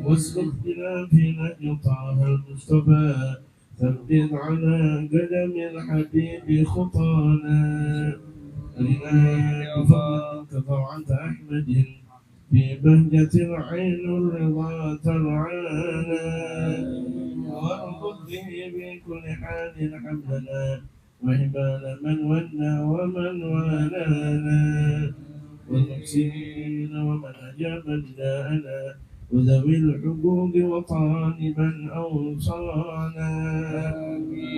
واسلك بنا في نهج طه المصطفى ثبت على قدم الحبيب خطانا أرنا بفضلك طوعة أحمد في بهجة العين الرضا ترعانا واربط به بكل حال حملنا وحبال من ولى ومن والانا والمحسنين ومن أجاب نداءنا وذوي الحقوق وطالبا أوصانا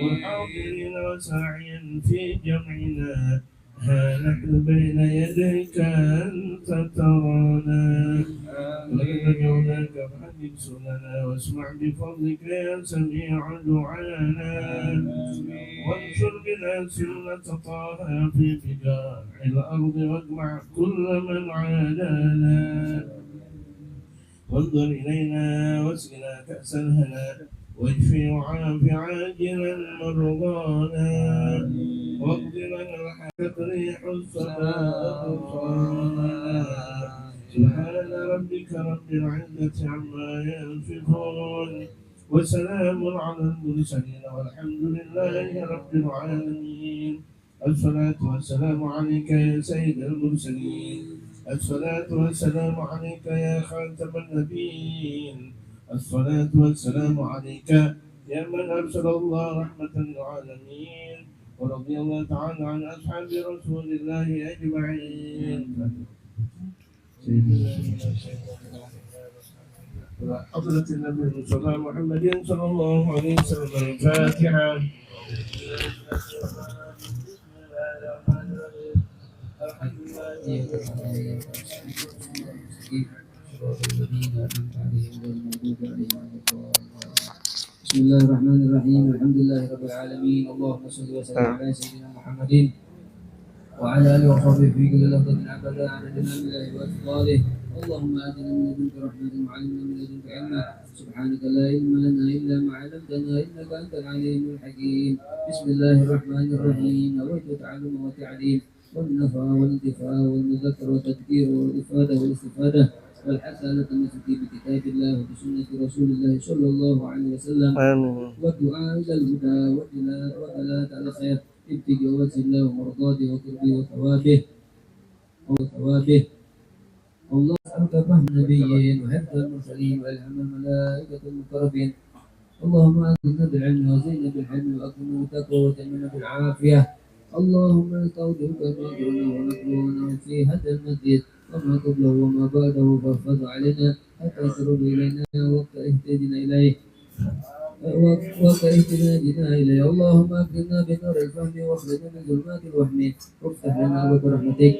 والحاضرين وساعيا في جمعنا ها نحن بين يديك أنت ترانا ولئن رجوناك فحدث سننا واسمع بفضلك يا سميع دعانا وانشر بنا سنة طه في بقاع الأرض واجمع كل من عادانا وانظر إلينا واسقنا كأس الهنا واشفي وعاف عاجلا مرضانا واقض لنا الحاجة ريح السماء سبحان ربك رب العزة عما يصفون وسلام على المرسلين والحمد لله رب العالمين. الصلاة والسلام عليك يا سيد المرسلين، الصلاة والسلام عليك يا خاتم النبيين، الصلاة والسلام عليك يا من أرسل الله رحمة للعالمين، ورضي الله تعالى عن أصحاب رسول الله أجمعين. حضرة النبي المصطفى محمد صلى الله عليه وسلم. الفاتحة. بسم الله الرحمن الرحيم. الحمد لله رب العالمين. اللهم صل وسلم على سيدنا محمد وعلى اله وصحبه في كل لحظة ابدا عدد الله واثقاله. اللهم اتنا من لدنك رحمة وعلمنا من لدنك علما. سبحانك لا علم لنا الا ما علمتنا انك انت العليم الحكيم. بسم الله الرحمن الرحيم. نويت تعلم وتعليم والنفع والانتفاع والمذكر والتذكير والافاده والاستفاده والحث على التمسك بكتاب الله وبسنة رسول الله صلى الله عليه وسلم. آمين. والدعاء إلى الهدى والدلالة على الخير ابتغاء وجه الله ومرضاته وقربه وثوابه. الله أسألك فهم النبيين وحفظ المرسلين وإلهام الملائكة المقربين. اللهم أكرمنا بالعلم وزينا بالحلم وأكرمنا بالتقوى وجملنا بالعافية. اللهم نستودعك ما جرنا ونكرونه في هذا المسجد وما قبله وما بعده فاحفظ علينا حتى ترد إلينا وقت اهتدنا إليه إليه. اللهم أكرمنا بنور الفهم واخرجنا من ظلمات الوهم وافتح لنا أبواب رحمتك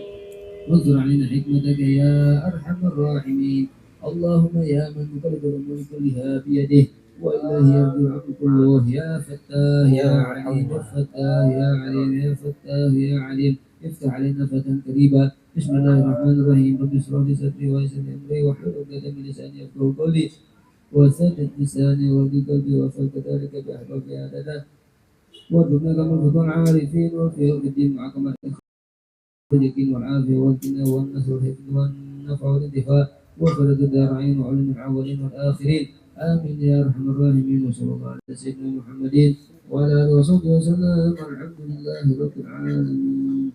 وانظر علينا حكمتك يا أرحم الراحمين. اللهم يا من مقلب الأمور كلها بيده وإليه يرجع الأمر كله. يا فتاه يا عليم، يا فتاه يا عليم، يا فتاه يا عليم، افتح علينا فتحا قريبا. بسم الله الرحمن الرحيم. رب اشرح لي صدري ويسر لي أمري واحلل عقدة من لساني يفقهوا قولي وسدد لساني واهد قلبي وفق ذلك بأحبابي عددا وارزقنا كما الفضل العارفين وفي يوم الدين مع كما اليقين والعافية والغنى والنصر والحفظ والنفع والانتفاع وفرج الدارين وعلم الأولين والآخرين. آمين يا أرحم الراحمين. وصلى الله على سيدنا محمد وعلى آله وصحبه وسلم. الحمد لله رب العالمين.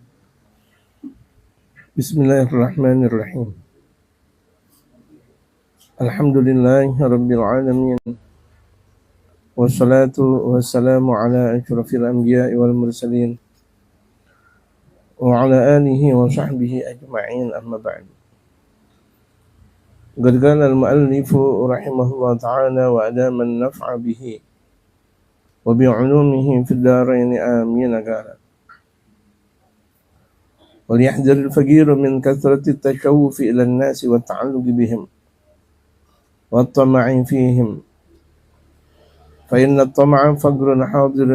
بسم الله الرحمن الرحيم. الحمد لله رب العالمين والصلاة والسلام على أشرف الأنبياء والمرسلين وعلى آله وصحبه أجمعين. أما بعد. قد قال المؤلف رحمه الله تعالى وأدام النفع به وبعلومه في الدارين آمين. قال وليحذر الفقير من كثرة التشوف إلى الناس والتعلق بهم والطمع فيهم، فإن الطمع فقر حاضر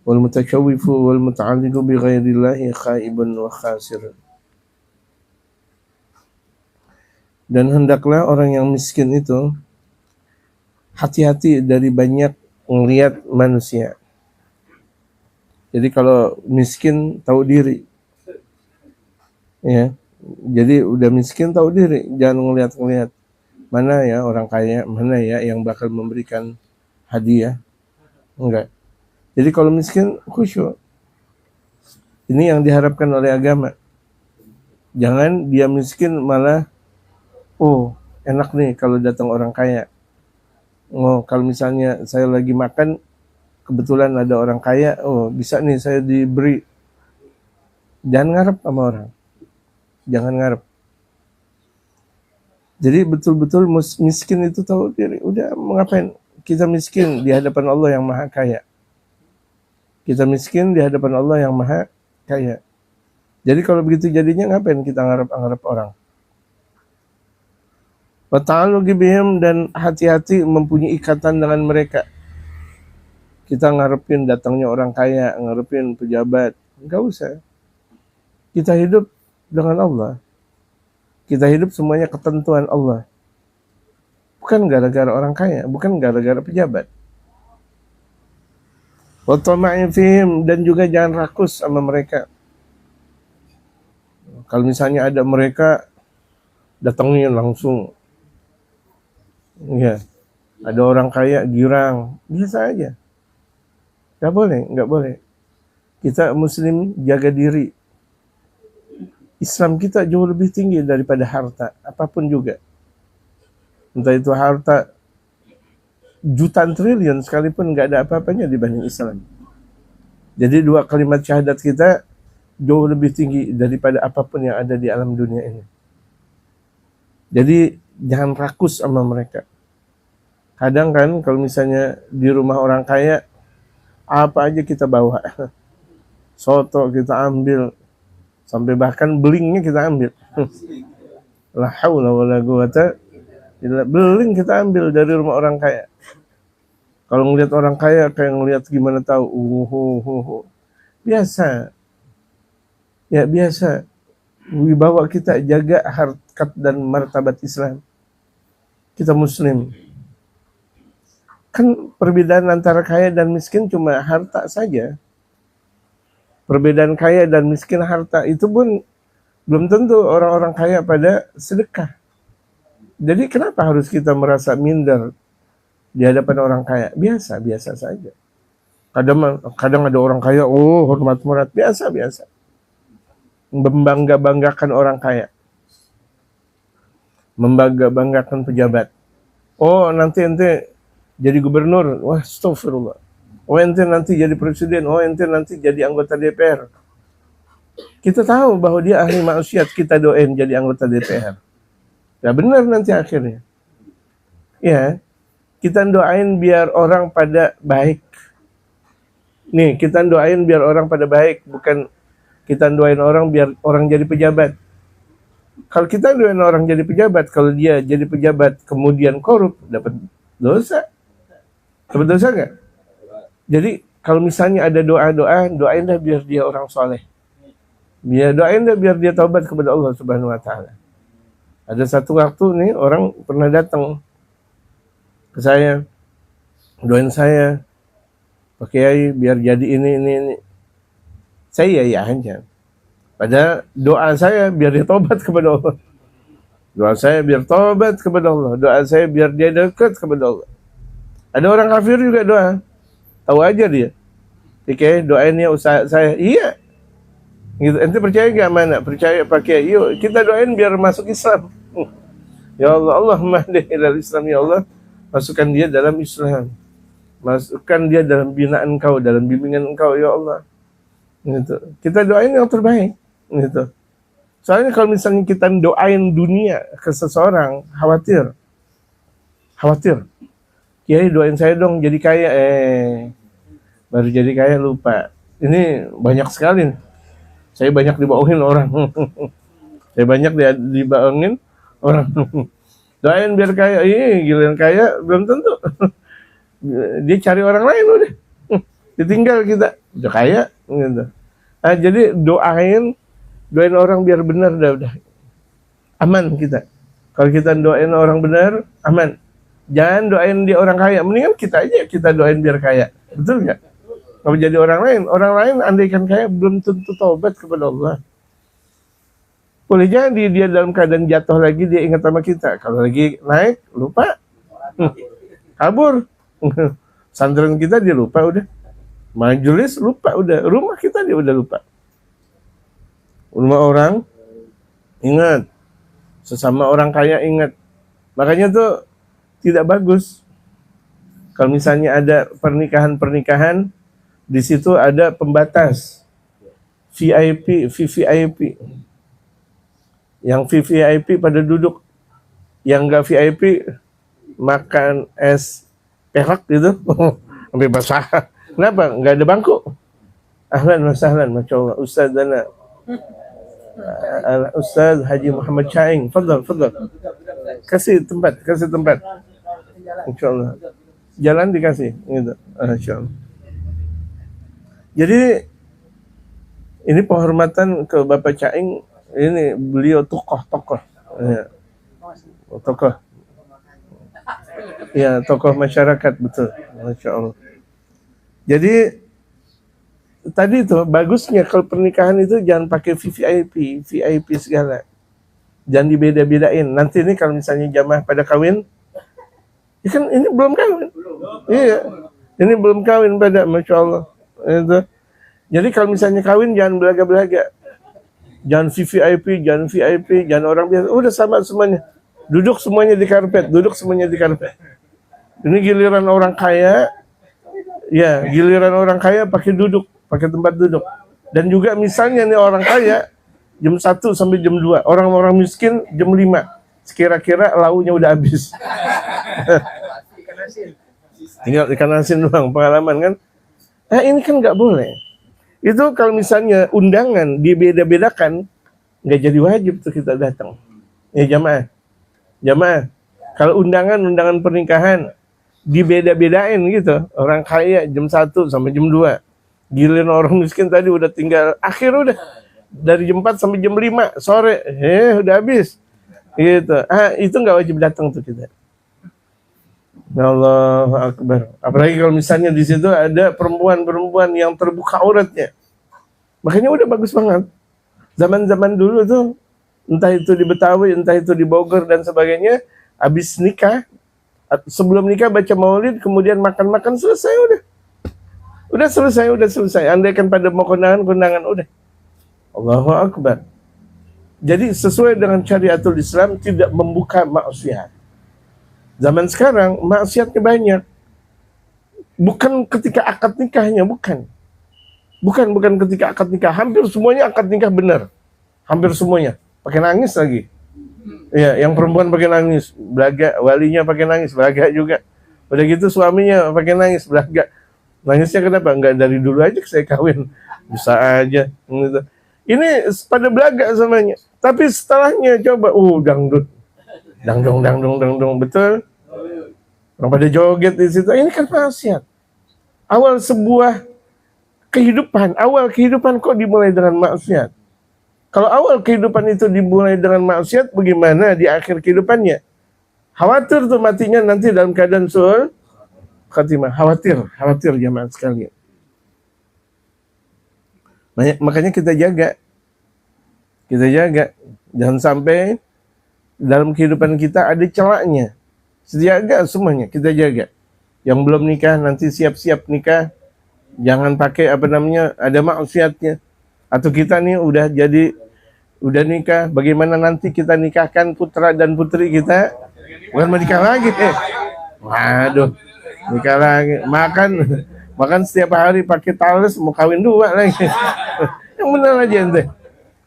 والمتشوف والمتعلق بغير الله خائب وخاسر. Dan hendaklah orang yang miskin itu hati-hati dari banyak melihat manusia. Jadi kalau miskin tahu diri, ya, Jadi udah miskin tahu diri, jangan ngelihat-ngelihat mana ya orang kaya, mana ya yang bakal memberikan hadiah. Enggak. Jadi kalau miskin khusyuk. Ini yang diharapkan oleh agama. Jangan dia miskin malah oh enak nih kalau datang orang kaya. Oh kalau misalnya saya lagi makan kebetulan ada orang kaya, oh bisa nih saya diberi. Jangan ngarep sama orang. Jangan ngarep. Jadi betul-betul miskin itu tahu diri. Udah mau ngapain? Kita miskin di hadapan Allah yang maha kaya. Kita miskin di hadapan Allah yang maha kaya. Jadi kalau begitu jadinya ngapain kita ngarep-ngarep orang? Wa ta'alluqi bihim, dan hati-hati mempunyai ikatan dengan mereka. Kita ngarepin datangnya orang kaya, ngarepin pejabat. Enggak usah. Kita hidup dengan Allah. Kita hidup semuanya ketentuan Allah. Bukan gara-gara orang kaya, bukan gara-gara pejabat. Wa tama'in fihim, dan juga jangan rakus sama mereka. Kalau misalnya ada mereka datangnya langsung. Ya. Ada orang kaya girang, biasa aja. Enggak boleh, enggak boleh. Kita muslim jaga diri. Islam kita jauh lebih tinggi daripada harta, apapun juga. Entah itu harta jutaan triliun sekalipun nggak ada apa-apanya dibanding Islam. Jadi dua kalimat syahadat kita jauh lebih tinggi daripada apapun yang ada di alam dunia ini. Jadi jangan rakus sama mereka. Kadang kan kalau misalnya di rumah orang kaya, apa aja kita bawa. Soto kita ambil, sampai bahkan belingnya kita ambil. La haula wala quwata illa beling kita ambil dari rumah orang kaya. Kalau ngelihat orang kaya kayak ngelihat gimana tahu, biasa. Ya biasa. Wibawa kita jaga harkat dan martabat Islam. Kita muslim. Kan perbedaan antara kaya dan miskin cuma harta saja. Perbedaan kaya dan miskin harta itu pun belum tentu orang-orang kaya pada sedekah. Jadi kenapa harus kita merasa minder di hadapan orang kaya? Biasa saja. Kadang ada orang kaya, oh hormat-hormat, biasa. Membangga-banggakan orang kaya. Membangga-banggakan pejabat. Oh nanti jadi gubernur, wah astagfirullah. Oh ente nanti jadi presiden, oh ente nanti jadi anggota DPR. Kita tahu bahwa dia ahli maksiat, kita doain jadi anggota DPR. Ya benar nanti akhirnya. Ya, kita doain biar orang pada baik. Nih, kita doain biar orang pada baik, bukan kita doain orang biar orang jadi pejabat. Kalau kita doain orang jadi pejabat, kalau dia jadi pejabat kemudian korup, dapat dosa. Dapat dosa nggak? Jadi kalau misalnya ada doa-doa, doain dah biar dia orang soleh. Doain dah biar dia taubat kepada Allah Subhanahu Wa Taala. Ada satu waktu nih orang pernah datang ke saya, doain saya, Pak Kiai biar jadi ini. Saya ya aja. Padahal doa saya biar dia taubat kepada Allah. Doa saya biar taubat kepada Allah. Doa saya biar dia dekat kepada Allah. Ada orang kafir juga doa. Tahu aja dia. Oke, doain ya usaha saya. Iya. Gitu. Ente percaya gak mana? Percaya pakai. Yuk, kita doain biar masuk Islam. Ya Allah, Allahumma hdi ilal Islam ya Allah. Masukkan dia dalam Islam. Masukkan dia dalam binaan Engkau, dalam bimbingan Engkau ya Allah. Gitu. Kita doain yang terbaik. Gitu. Soalnya kalau misalnya kita doain dunia ke seseorang, khawatir. Kiai doain saya dong jadi kaya, baru jadi kaya lupa. Ini banyak sekali. Saya banyak dibohongin orang. Saya banyak dibohongin orang. Doain biar kaya, giliran kaya belum tentu. Dia cari orang lain udah. Ditinggal kita, udah kaya gitu. Nah, jadi doain orang biar benar udah. Aman kita. Kalau kita doain orang benar, aman. Jangan doain dia orang kaya, mendingan kita aja kita doain biar kaya. Betul nggak? Kalau jadi orang lain andaikan kaya belum tentu taubat kepada Allah. Boleh jadi dia dalam keadaan jatuh lagi dia ingat sama kita. Kalau lagi naik lupa, kabur. Santren kita dia lupa udah. Majelis lupa udah. Rumah kita dia udah lupa. Rumah orang ingat. Sesama orang kaya ingat. Makanya tuh tidak bagus. Kalau misalnya ada pernikahan-pernikahan, di situ ada pembatas VIP, VVIP. Yang VVIP pada duduk, yang enggak VIP makan es perak gitu, sampai basah. Kenapa? Enggak ada bangku. Ahlan wa sahlan, masya Allah. Ustaz Dana, Ustaz Haji Muhammad Syaing, fadal. Kasih tempat. Insya Allah. Jalan dikasih, gitu. Insya Allah. Jadi ini penghormatan ke Bapak Caing. Ini beliau tokoh. Ya. Tokoh. Ya, tokoh masyarakat, betul. Masya Allah. Jadi tadi itu bagusnya kalau pernikahan itu jangan pakai VIP segala. Jangan dibeda-bedain. Nanti ini kalau misalnya jamaah pada kawin, ya kan ini belum kawin. Iya. Ini belum kawin pada, Masya Allah. Itu. Jadi kalau misalnya kawin jangan belaga-belaga. Jangan VIP, jangan orang biasa. Udah sama semuanya. Duduk semuanya di karpet. Ini giliran orang kaya. Ya, giliran orang kaya pakai tempat duduk. Dan juga misalnya nih orang kaya jam 1 sampai jam 2. Orang-orang miskin jam 5. Sekira-kira launya udah habis. Tinggal ikan asin doang, pengalaman kan. Ini kan nggak boleh. Itu kalau misalnya undangan dibeda-bedakan, nggak jadi wajib tuh kita datang. Ya jamaah. Kalau undangan pernikahan dibeda-bedain gitu. Orang kaya jam 1 sampai jam 2. Giliran orang miskin tadi udah tinggal akhir udah. Dari jam 4 sampai jam 5 sore. Udah habis. Gitu. Itu nggak wajib datang tuh kita. Allahu Akbar. Apalagi kalau misalnya di situ ada perempuan yang terbuka auratnya. Makanya udah bagus banget. Zaman-zaman dulu tuh, entah itu di Betawi, entah itu di Bogor dan sebagainya, habis nikah, sebelum nikah baca maulid, kemudian makan-makan, selesai udah. Udah selesai. Andaikan pada mau kondangan udah. Allahu Akbar. Jadi sesuai dengan syariatul Islam tidak membuka maksiat. Zaman sekarang maksiatnya banyak. Bukan ketika akad nikahnya, bukan ketika akad nikah. Hampir semuanya akad nikah benar. Hampir semuanya. Pakai nangis lagi. Ya, yang perempuan pakai nangis, belaga. Walinya pakai nangis, belaga juga. Udah gitu suaminya pakai nangis, belaga. Nangisnya kenapa? Enggak dari dulu aja saya kawin. Bisa aja. Gitu. Ini pada belaga semuanya. Tapi setelahnya coba, dangdut. Dangdung, betul. Orang pada joget di situ. Ini kan maksiat. Awal kehidupan kok dimulai dengan maksiat. Kalau awal kehidupan itu dimulai dengan maksiat, bagaimana di akhir kehidupannya? Khawatir tuh matinya nanti dalam keadaan suul khatimah. Khawatir jamaah sekalian. Makanya kita jaga. Jangan sampai dalam kehidupan kita ada celaknya. Jaga semuanya, kita jaga. Yang belum nikah nanti siap-siap nikah. Jangan pakai ada maksiatnya. Atau kita nih udah nikah, bagaimana nanti kita nikahkan putra dan putri kita? Bukan menikah lagi. Waduh, nikah lagi. Makan setiap hari pakai talas, mau kawin 2 lagi. Yang benar aja ente.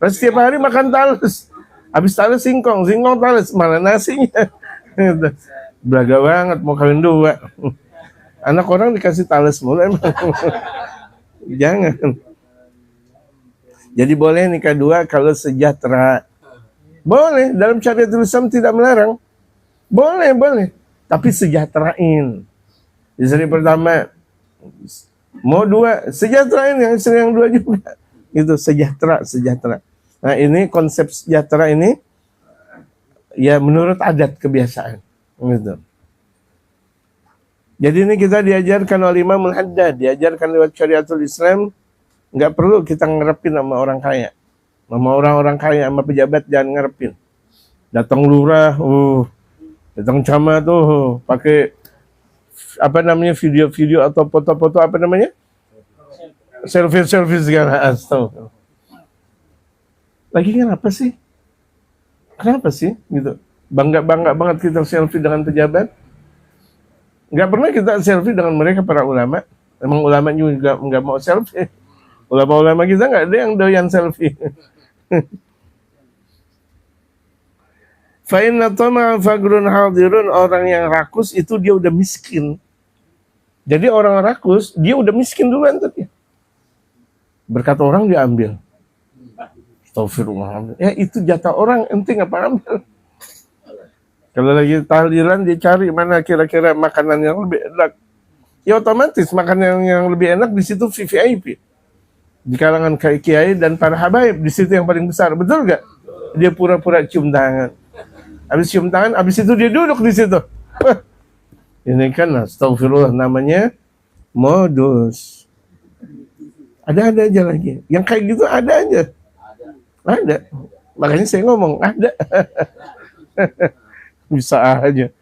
Terus setiap hari makan talas. Habis talas singkong talas, mana nasinya. Belaga banget mau kawin 2. Anak orang dikasih talas mulu emang. Jangan. Jadi boleh nikah 2 kalau sejahtera. Boleh, dalam syariatul Islam tidak melarang. Boleh. Tapi sejahterain. Istri pertama mau 2, sejahterain yang istri yang 2 juga. Itu sejahtera. Nah, ini konsep sejahtera ini ya menurut adat kebiasaan. Gitu. Jadi ini kita diajarkan oleh Imam Al-Haddad, diajarkan lewat syariatul Islam, nggak perlu kita ngerepin sama orang kaya. Sama orang-orang kaya, sama pejabat jangan ngarepin. Datang lurah, datang camat tuh pakai apa namanya video-video atau foto-foto apa namanya? Selfie segala. Astagfirullah. Lagi kenapa sih? Kenapa sih gitu? Bangga banget kita selfie dengan pejabat. Nggak pernah kita selfie dengan mereka para ulama. Emang ulama juga nggak mau selfie. Ulama-ulama kita nggak ada yang doyan selfie. Fa inna tama'a fagrun hadirun, orang yang rakus itu dia udah miskin. Jadi orang rakus dia udah miskin duluan tadi. Berkat orang dia ambil. Astagfirullah. Ya itu jatah orang, ente ngapa ambil? Kalau lagi tahlilan dia cari mana kira-kira makanan yang lebih enak. Ya otomatis makanan yang lebih enak di situ VVIP. Di kalangan kiai dan para habaib di situ yang paling besar. Betul nggak? Dia pura-pura cium tangan. Habis cium tangan, habis itu dia duduk di situ. Ini kan astagfirullah namanya modus. Ada aja lagi. Yang kayak gitu ada aja. Ada. Makanya saya ngomong ada. Bisa aja.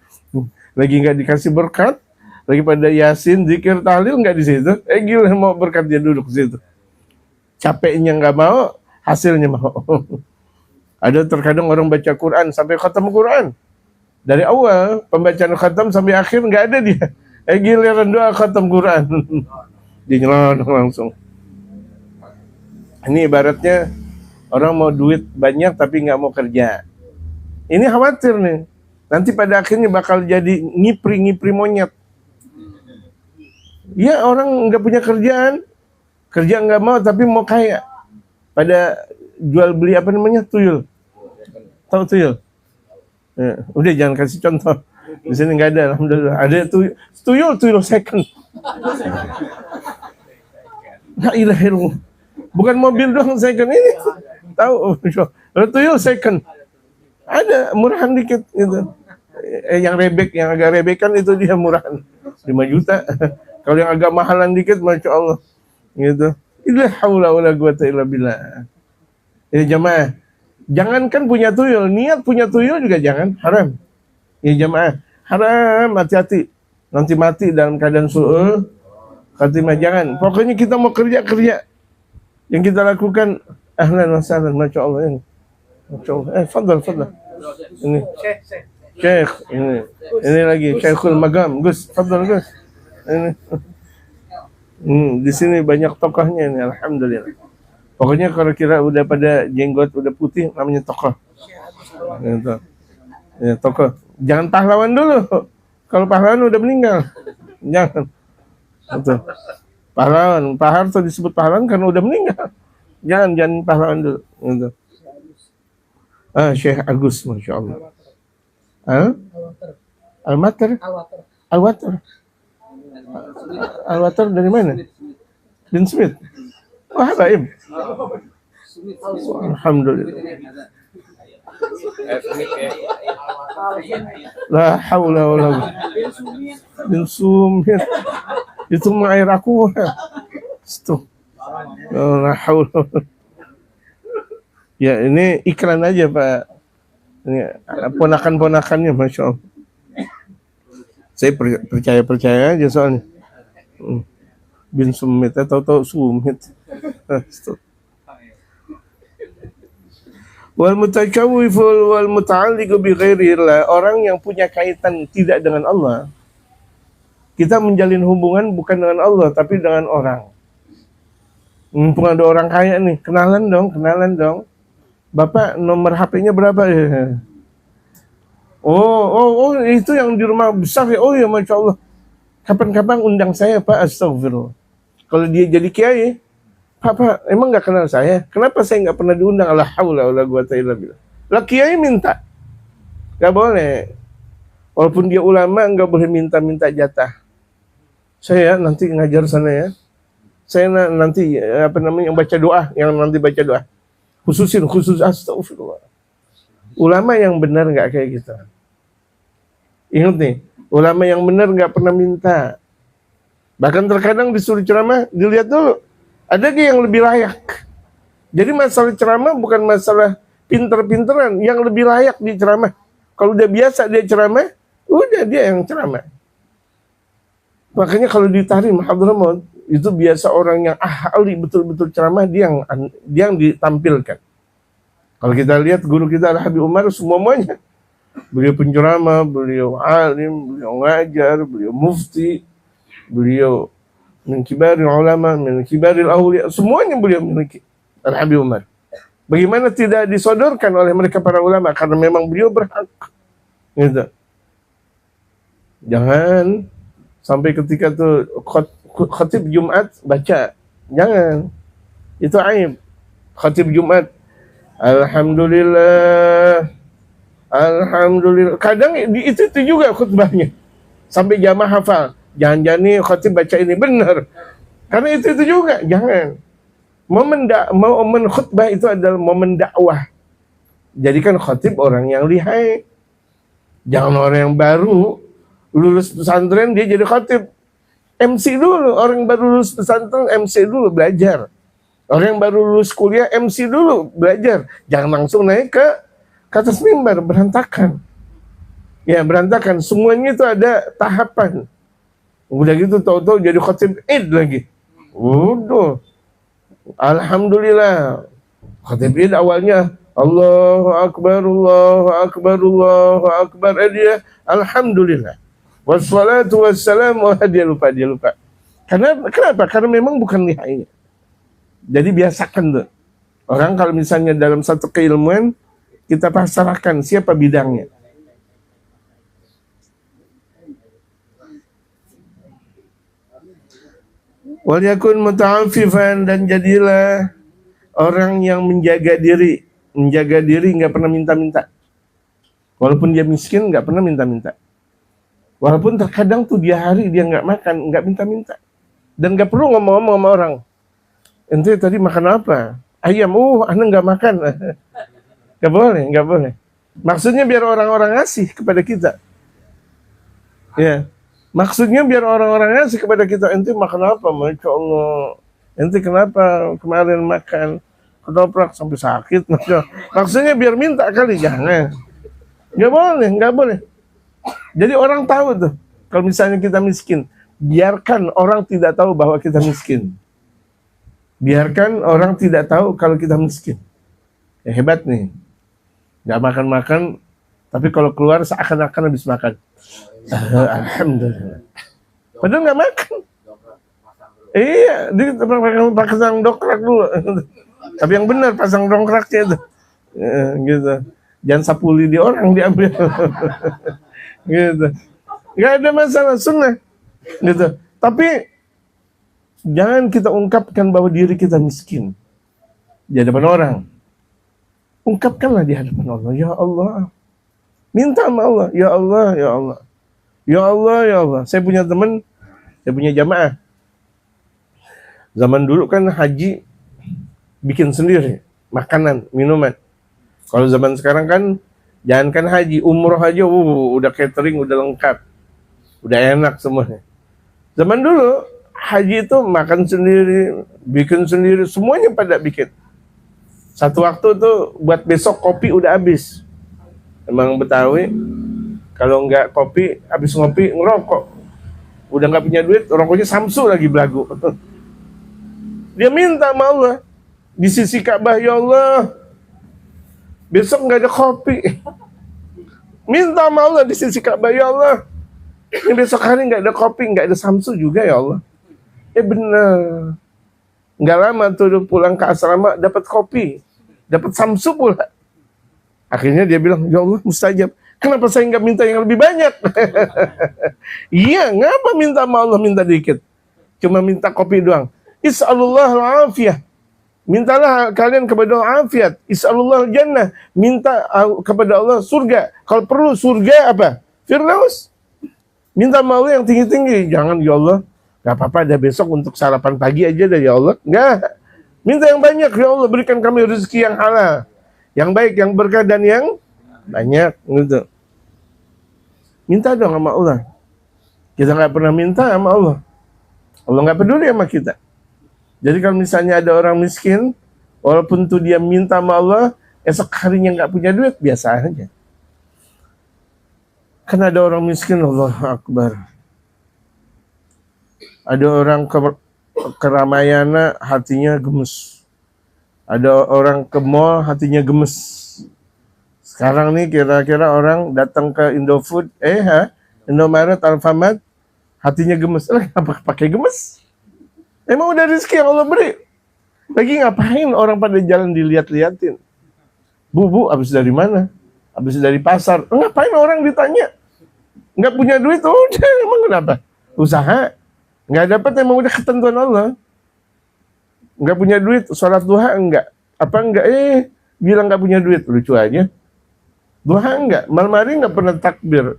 Lagi nggak dikasih berkat, lagi pada yasin, zikir, tahlil nggak di situ. Gila mau berkat dia duduk di situ. Capeknya nggak mau, hasilnya mau. Ada terkadang orang baca Quran sampai khatam Quran. Dari awal pembacaan khatam sampai akhir nggak ada dia. Giliran doa khatam Quran. Dia nyelonong langsung. Ini ibaratnya orang mau duit banyak tapi nggak mau kerja. Ini khawatir nih. Nanti pada akhirnya bakal jadi ngipri monyet. Ya orang nggak punya kerjaan, kerja nggak mau tapi mau kaya. Pada jual beli apa namanya tuyul. Tahu tuyul? Ya, udah jangan kasih contoh. Di sini nggak ada, alhamdulillah. Ada tuyul second. La ilaha illallah. Bukan mobil doang second ini. Tahu? Tuyul second. Ada murahan dikit gitu. Yang agak rebekan itu dia murahan 5 juta. Kalau yang agak mahalan dikit, masya Allah, gitu. La haula wala quwata illa billah. Ya jamaah, jangankan punya tuyul, niat punya tuyul juga jangan, haram. Ya jamaah, haram, hati-hati. Nanti mati dalam keadaan su'ul khatimah, jangan. Pokoknya kita mau kerja. Yang kita lakukan ahlan wa sahlan, masya Allah ini. Masya Allah. Fadal. Ini Syekh, ini lagi Syekhul Magam, Gus, fadal Gus. Ini. Di sini banyak tokohnya ini, alhamdulillah. Pokoknya kalau kira udah pada jenggot udah putih namanya tokoh. Gitu. Ya, tokoh. Jangan pahlawan dulu. Kalau pahlawan udah meninggal. Jangan. Gitu. Pahlawan, Pak Harto disebut pahlawan karena udah meninggal. Jangan pahlawan dulu. Gitu. Syekh Agus, masya Allah. Al-Watar dari mana? Bin Smith. Wah, baik. Alhamdulillah. La haula wala quwwata. Bin Smith. Itu mah air aku. Itu. La haula. Ya, ini iklan aja, Pak. Ini ponakan-ponakannya, masya Allah. Saya percaya aja soalnya. Bin Sumit, tahu Sumit. Wal mutakawwiful wal muta'alliqu bi ghairillah, orang yang punya kaitan tidak dengan Allah. Kita menjalin hubungan bukan dengan Allah tapi dengan orang. Mumpung ada orang kaya nih, kenalan dong. Bapak nomor HP-nya berapa ya? Oh, itu yang di rumah besar ya. Oh ya, masya Allah. Kapan-kapan undang saya, Pak. Astagfirullah. Kalau dia jadi kiai, Pak, emang nggak kenal saya? Kenapa saya nggak pernah diundang? La haula wala quwata illa billah. Lah kiai minta, nggak boleh. Walaupun dia ulama, nggak boleh minta jatah. Saya nanti ngajar sana ya. Saya nanti baca doa, yang nanti baca doa. Khusus astagfirullah. Ulama yang benar nggak kayak gitu. Ingat nih, ulama yang benar nggak pernah minta. Bahkan terkadang disuruh ceramah, dilihat dulu, ada yang lebih layak. Jadi masalah ceramah bukan masalah pinter-pinteran, yang lebih layak di ceramah. Kalau udah biasa dia ceramah, udah dia yang ceramah. Makanya kalau ditarik Hadramaut itu biasa orang yang ahli betul-betul ceramah dia yang ditampilkan. Kalau kita lihat guru kita Al-Habib Umar semuanya, beliau penceramah, beliau alim, beliau ngajar, beliau mufti, beliau min kibaril ulama, min kibaril awliya, semuanya beliau memiliki Al-Habib Umar. Bagaimana tidak disodorkan oleh mereka para ulama karena memang beliau berhak. Gitu. Jangan sampai ketika tuh khatib Jumat baca, jangan. Itu aib. Khatib Jumat, Alhamdulillah, Alhamdulillah. Kadang itu juga khutbahnya. Sampai jamaah hafal. Jangan-jangan nih khatib baca ini benar. Karena itu juga, jangan. Momen khutbah itu adalah momen dakwah. Jadikan khatib orang yang lihai. Jangan orang yang baru lulus pesantren dia jadi khatib. MC dulu, orang yang baru lulus pesantren MC dulu belajar. Orang yang baru lulus kuliah MC dulu belajar. Jangan langsung naik ke atas mimbar, berantakan. Ya, berantakan. Semuanya itu ada tahapan. Udah gitu tahu-tahu jadi khatib Id lagi. Waduh. Alhamdulillah. Khatib Id awalnya Allahu Akbar, Allahu Akbar, Allahu Akbar. Dia Alhamdulillah. Wassalatu wassalamu. Dia lupa. Kenapa? Karena memang bukan lihainya. Jadi biasakan tuh. Orang kalau misalnya dalam satu keilmuan kita pasrahkan siapa bidangnya. Wal yakun muta'affifan, dan jadilah orang yang menjaga diri nggak pernah minta-minta. Walaupun dia miskin nggak pernah minta-minta. Walaupun terkadang tuh dia hari dia nggak makan, nggak minta-minta. Dan nggak perlu ngomong-ngomong sama orang. Ente tadi makan apa? Ayam. Anda nggak makan. Nggak boleh. Maksudnya biar orang-orang ngasih kepada kita. Ya. Maksudnya biar orang-orang ngasih kepada kita. Ente makan apa? Masya Allah. Ente kenapa kemarin makan ketoprak sampai sakit? Maksudnya biar minta kali. Jangan. Nggak boleh. Jadi orang tahu tuh. Kalau misalnya kita miskin. Biarkan orang tidak tahu bahwa kita miskin. Biarkan orang tidak tahu kalau kita miskin. Ya hebat nih. Nggak makan-makan, tapi kalau keluar seakan-akan habis makan. Alhamdulillah. Padahal nggak makan. Iya, dia pasang dongkrak dulu. Tapi yang benar pasang dongkraknya itu. Gitu. Jangan sapuli di orang diambil. Gitu. Nggak ada masalah, sunnah. Gitu. Tapi jangan kita ungkapkan bahwa diri kita miskin di hadapan orang. Ungkapkanlah di hadapan Allah. Ya Allah. Minta sama Allah. Ya Allah, ya Allah. Ya Allah, ya Allah. Saya punya teman, saya punya jamaah. Zaman dulu kan haji bikin sendiri. Makanan, minuman. Kalau zaman sekarang kan, jangankan haji, umroh aja, udah catering, udah lengkap. Udah enak semuanya. Zaman dulu, haji itu makan sendiri, bikin sendiri, semuanya pada bikin. Satu waktu tuh buat besok kopi udah habis. Emang Betawi, kalau nggak kopi, habis ngopi ngerokok. Udah nggak punya duit, rokoknya Samsu lagi belagu. Dia minta sama Allah, di sisi Ka'bah, ya Allah, besok nggak ada kopi. Minta sama Allah di sisi Ka'bah, ya Allah, ini besok hari nggak ada kopi, nggak ada Samsu juga ya Allah. Bener. Nggak lama tuh pulang ke asrama dapat kopi, dapat Samsu pula. Akhirnya dia bilang, ya Allah mustajab. Kenapa saya nggak minta yang lebih banyak? Iya, ngapa minta sama Allah minta dikit? Cuma minta kopi doang. Is'alullah al-afiyah. Mintalah kalian kepada Allah afiat. Is'alullah al-jannah. Minta kepada Allah surga. Kalau perlu surga apa? Firdaus. Minta sama Allah yang tinggi-tinggi. Jangan, ya Allah, gak apa-apa, ada besok untuk sarapan pagi aja dah ya Allah. Enggak. Minta yang banyak, ya Allah, berikan kami rezeki yang halal, yang baik, yang berkah, dan yang banyak. Gitu. Minta dong sama Allah. Kita gak pernah minta sama Allah. Allah gak peduli sama kita. Jadi kalau misalnya ada orang miskin, Walaupun tuh dia minta sama Allah, esok harinya nggak punya duit, biasa aja. Kan ada orang miskin, Allahu Akbar. Ada orang keramaian hatinya gemes. Ada orang ke mall hatinya gemes. Sekarang nih kira-kira orang datang ke Indofood, Indomaret, Alfamart, hatinya gemes. Apa pakai gemes? Emang udah rezeki yang Allah beri. Lagi ngapain orang pada jalan dilihat-liatin? Bu, habis dari mana? Habis dari pasar. Ngapain orang ditanya? Nggak punya duit, udah, emang kenapa? Usaha. Nggak dapat, emang udah ketentuan Allah. Nggak punya duit, sholat duha enggak. Apa enggak? Bilang nggak punya duit, lucu aja. Duha enggak, malam hari nggak pernah takbir,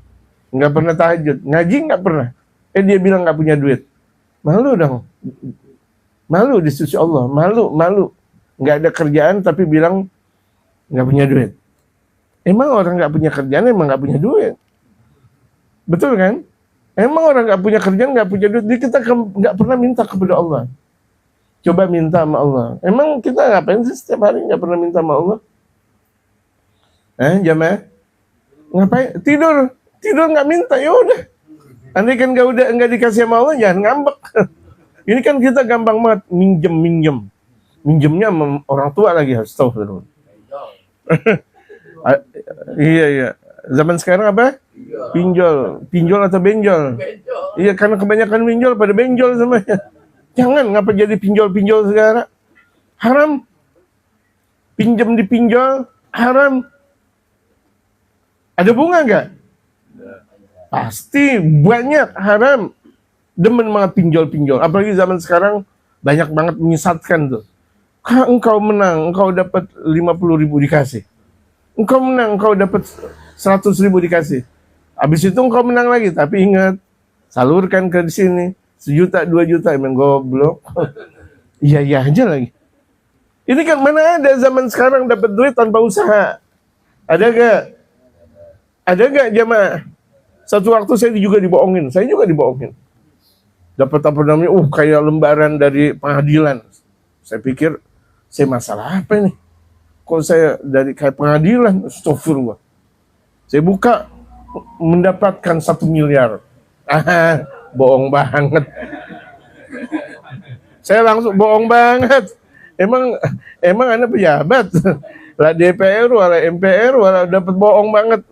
nggak pernah tahajud, ngaji nggak pernah. Dia bilang nggak punya duit. Malu dong. Malu di sisi Allah, malu. Nggak ada kerjaan tapi bilang nggak punya duit. Emang orang nggak punya kerjaan, emang nggak punya duit. Betul kan? Emang orang nggak punya kerjaan, nggak punya duit. Kita nggak pernah minta kepada Allah. Coba minta sama Allah. Emang kita ngapain sih setiap hari nggak pernah minta sama Allah? Jamaah? Ngapain? Tidur nggak minta, ya udah. Andai kan nggak dikasih sama Allah, jangan ngambek. Ini kan kita gampang banget minjem. Minjemnya sama orang tua lagi, astagfirullah. Iya. Zaman sekarang apa? Pinjol atau benjol? Iya, karena kebanyakan pinjol pada benjol semuanya. Jangan, ngapa jadi pinjol sekarang? Haram. Pinjam di pinjol, haram. Ada bunga nggak? Pasti banyak, haram. Demen banget pinjol. Apalagi zaman sekarang banyak banget menyesatkan tuh. Engkau menang, engkau dapat 50.000 dikasih. Engkau menang, engkau dapat 100.000 dikasih. Habis itu engkau menang lagi, tapi ingat, salurkan ke sini 1 juta, 2 juta, emang goblok. Iya aja lagi. Ini kan mana ada zaman sekarang dapat duit tanpa usaha? Ada gak? Ada gak jamaah? Satu waktu saya juga dibohongin. Dapat apa namanya? Kayak lembaran dari pengadilan. Saya pikir, saya masalah apa ini? Kok saya dari kayak pengadilan? Astagfirullah. Saya buka, mendapatkan 1 miliar. Bohong banget. Saya langsung bohong banget. Emang Anda pejabat? Lah DPR, wala MPR, wala dapat bohong banget.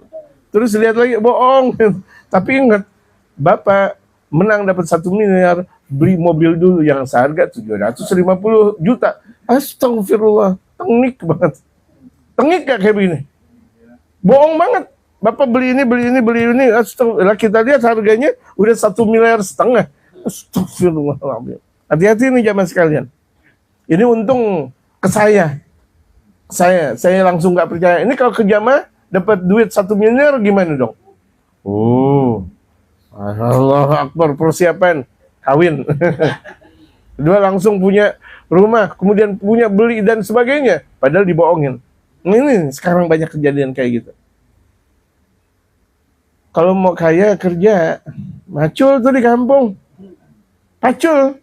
Terus lihat lagi, bohong. Tapi ingat, Bapak menang dapat 1 miliar, beli mobil dulu yang seharga 750 juta. Astagfirullah, tengik banget. Tengik gak kayak begini? Bohong banget. Bapak beli ini. Astagfirullah, kita lihat harganya udah 1,5 miliar. Astagfirullah. Hati-hati nih jamaah sekalian. Ini untung ke saya. Saya langsung gak percaya. Ini kalau ke jamaah dapat duit 1 miliar gimana dong? Allah Akbar, persiapan kawin. Kedua langsung punya rumah, kemudian punya beli dan sebagainya, padahal dibohongin. Ini sekarang banyak kejadian kayak gitu. Kalau mau kaya kerja, pacul tuh di kampung. Pacul.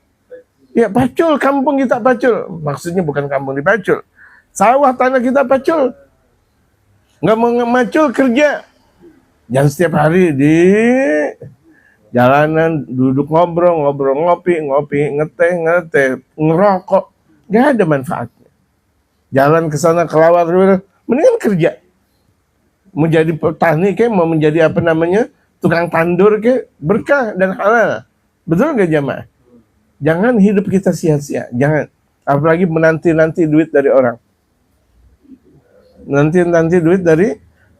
Ya pacul, kampung kita pacul. Maksudnya bukan kampung di pacul. Sawah tanah kita pacul. Nggak mau macul kerja. Jangan setiap hari di jalanan duduk ngobrol, ngopi, ngeteh, ngerokok. Nggak ada manfaatnya. Jalan ke sana kelawar, mendingan kerja. Mau jadi petani kayak, mau menjadi apa namanya, tukang tandur kayak, berkah dan halal. Betul nggak jamaah? Jangan hidup kita sia-sia. Jangan. Apalagi menanti-nanti duit dari orang. Nanti duit dari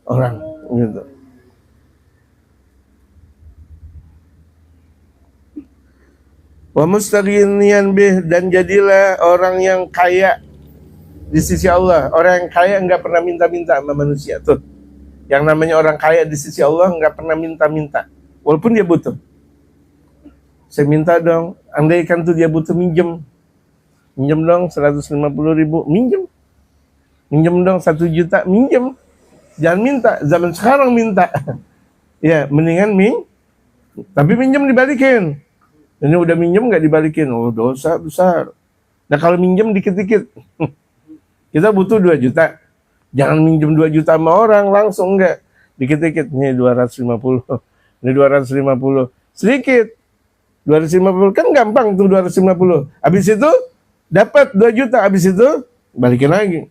orang gitu. Wa mustaghniyan bih, dan jadilah orang yang kaya di sisi Allah. Orang yang kaya enggak pernah minta-minta sama manusia tuh. Yang namanya orang kaya di sisi Allah enggak pernah minta-minta walaupun dia butuh. Saya minta dong, andaikan tuh dia butuh, minjem dong 150.000, minjem dong 1 juta, minjem. Jangan minta, zaman sekarang minta. Ya, mendingan tapi minjem dibalikin. Ini udah minjem nggak dibalikin, dosa besar. Nah kalau minjem dikit-dikit, Kita butuh 2 juta. Jangan minjem 2 juta sama orang langsung, enggak. Dikit-dikit, nih 250, ini 250. Sedikit. 250 kan gampang tuh 250. Habis itu dapat 2 juta, habis itu balikin lagi.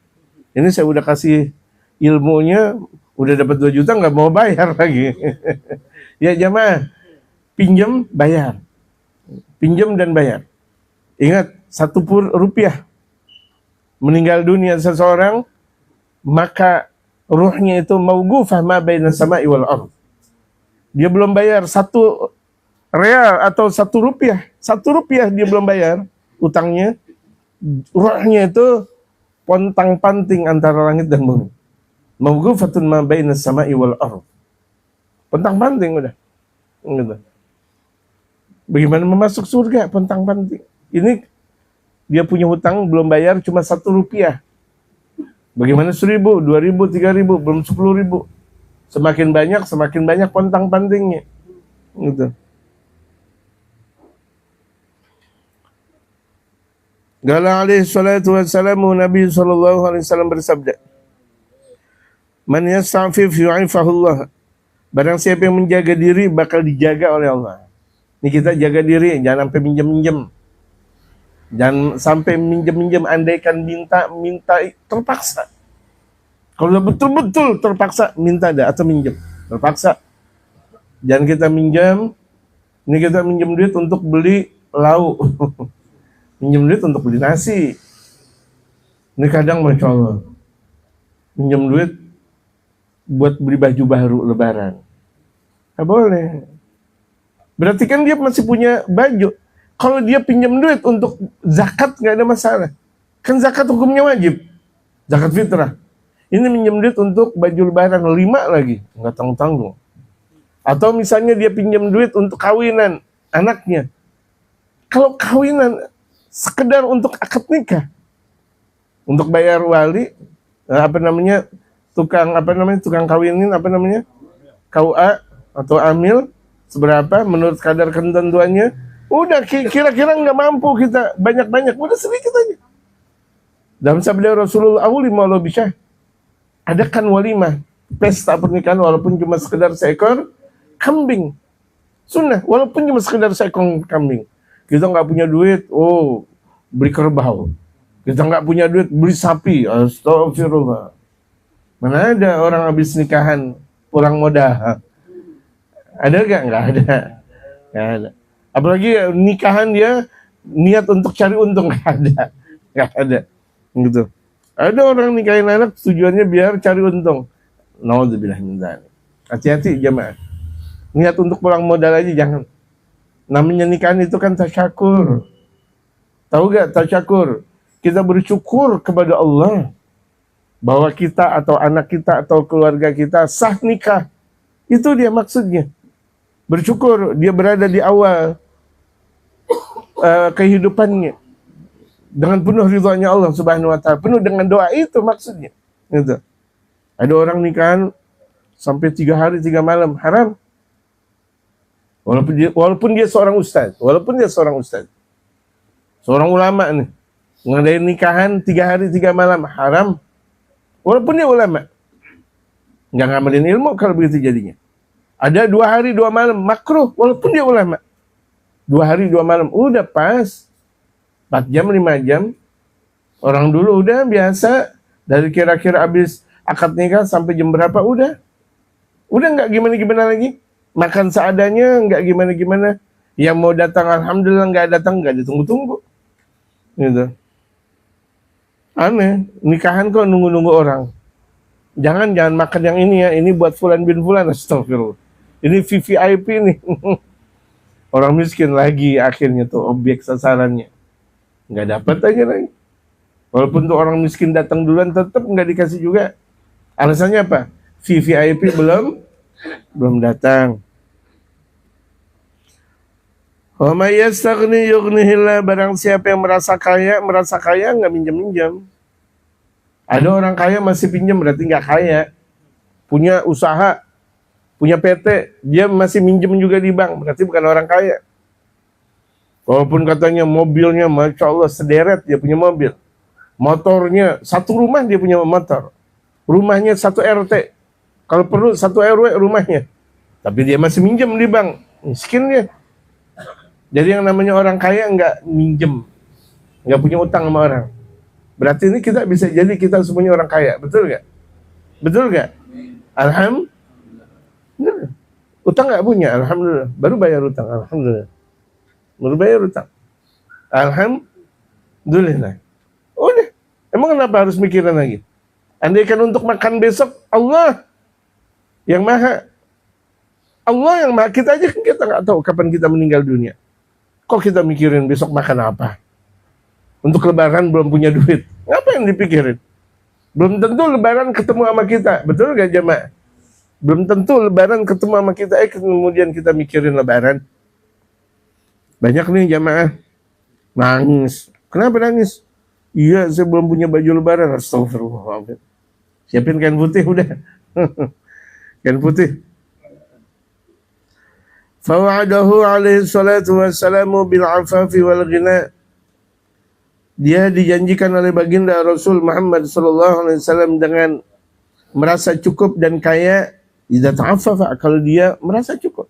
Ini saya udah kasih ilmunya, udah dapat 2 juta nggak mau bayar lagi. Ya jamaah, pinjam bayar. Pinjam dan bayar. Ingat, 1 rupiah meninggal dunia seseorang, maka ruhnya itu mauqufah ma baina sama'i wal ardh. Dia belum bayar 1 real atau 1 rupiah. 1 rupiah dia belum bayar utangnya. Ruhnya itu pontang-panting antara langit dan bumi. Mauqufatun ma baina sama'i wal ardh. Pontang-panting udah. Gitu. Bagaimana memasuk surga? Pontang-panting. Ini dia punya hutang belum bayar cuma 1 rupiah. Bagaimana 1.000, 2.000, 3.000, belum 10.000. Semakin banyak pontang-pantingnya. Gitu. Qala alaihi salatu wassalamu, Nabi sallallahu alaihi wasallam bersabda, "Man yasta'fif yu'ifahullah." Barang siapa yang menjaga diri bakal dijaga oleh Allah. Ini kita jaga diri, jangan sampai minjem-minjem. Jangan sampai minjem-minjem, andaikan minta terpaksa. Kalau betul-betul terpaksa minta dah atau minjem, terpaksa. Jangan kita minjem. Ini kita minjem duit untuk beli lauk. Minjem duit untuk beli nasi. Ini kadang Masya Allah, minjem duit buat beli baju baru lebaran. Nggak boleh. Berarti kan dia masih punya baju. Kalau dia pinjam duit untuk zakat nggak ada masalah. Kan zakat hukumnya wajib. Zakat fitrah. Ini minjem duit untuk baju lebaran 5 lagi. Nggak tanggung-tanggung. Atau misalnya dia pinjam duit untuk kawinan anaknya. Kalau kawinan sekedar untuk akad nikah. Untuk bayar wali, tukang kawinin KUA atau amil seberapa menurut kadar ketentuannya. Udah kira-kira nggak mampu kita banyak-banyak, udah sedikit aja. Dalam sabda Rasulullah, "Awlimu walau bisyah." Adakan walimah, pesta pernikahan walaupun cuma sekedar seekor kambing. Sunnah, walaupun cuma sekedar seekor kambing. Kita nggak punya duit, beli kerbau. Kita nggak punya duit, beli sapi. Astagfirullah. Mana ada orang habis nikahan kurang modal? Ada gak? Nggak ada. Nggak ada. Apalagi nikahan dia niat untuk cari untung, nggak ada, gitu. Ada orang nikahin anak tujuannya biar cari untung. Naudzubillah min dzalik. Hati-hati jemaah. Niat untuk pulang modal aja jangan. Namanya nikahan itu kan tasyakur. Tahu gak tasyakur? Kita bersyukur kepada Allah bahwa kita atau anak kita atau keluarga kita sah nikah. Itu dia maksudnya. Bersyukur dia berada di awal kehidupannya dengan penuh ridhonya Allah Subhanahu wa taala, penuh dengan doa, itu maksudnya. Gitu. Ada orang nikahan sampai 3 hari 3 malam, haram. Walaupun dia seorang ustaz, seorang ulama nih, ngadain nikahan 3 hari 3 malam, haram. Walaupun dia ulama, nggak ngamalin ilmu kalau begitu jadinya. Ada 2 hari 2 malam, makruh, walaupun dia ulama. 2 hari 2 malam, udah pas. 4 jam, 5 jam. Orang dulu udah biasa, dari kira-kira habis akad nikah sampai jam berapa, udah nggak gimana-gimana lagi. Makan seadanya, nggak gimana-gimana. Yang mau datang, alhamdulillah, nggak datang, nggak ditunggu-tunggu. Gitu. Aneh, nikahan kok nunggu-nunggu orang. Jangan makan yang ini ya, ini buat fulan bin fulan, astagfirullah. Ini VVIP nih. Orang miskin lagi akhirnya tuh objek sasarannya. Nggak dapat aja lagi. Walaupun tuh orang miskin datang duluan, tetap nggak dikasih juga. Alasannya apa? VVIP belum datang. Wa may yastaghni yughnihillah. Barang siapa yang merasa kaya nggak minjem-minjem. Ada orang kaya masih pinjam, berarti nggak kaya. Punya usaha, punya PT, dia masih minjem juga di bank, berarti bukan orang kaya. Walaupun katanya mobilnya, Masya Allah, sederet dia punya mobil. Motornya, satu rumah dia punya motor. Rumahnya satu RT. Kalau perlu satu RW rumahnya. Tapi dia masih minjem di bank. Miskin dia. Jadi yang namanya orang kaya nggak minjem. Nggak punya utang sama orang. Berarti ini kita bisa jadi kita semuanya orang kaya. Betul nggak? Betul nggak? Alhamdulillah. Utang nggak punya, alhamdulillah. Baru bayar utang, alhamdulillah. Baru bayar utang. Alhamdulillah. Udah. Emang kenapa harus mikirin lagi? Andaikan untuk makan besok, Allah yang maha. Allah yang maha. Kita aja kan kita nggak tahu kapan kita meninggal dunia. Kok kita mikirin besok makan apa? Untuk lebaran belum punya duit. Ngapain dipikirin? Belum tentu lebaran ketemu sama kita. Betul gak jemaah? Belum tentu lebaran ketemu sama kita. Kemudian kita mikirin lebaran. Banyak nih jemaah nangis. Kenapa nangis? Iya, saya belum punya baju lebaran. Astagfirullah. Siapin kain putih udah. Kain putih. Fawa'adahu alaihi salatu wassalamu bil'afafi wal ghina. Dia dijanjikan oleh baginda Rasul Muhammad sallallahu alaihi wasallam dengan merasa cukup dan kaya. Idza ta'affafa, kalau dia merasa cukup.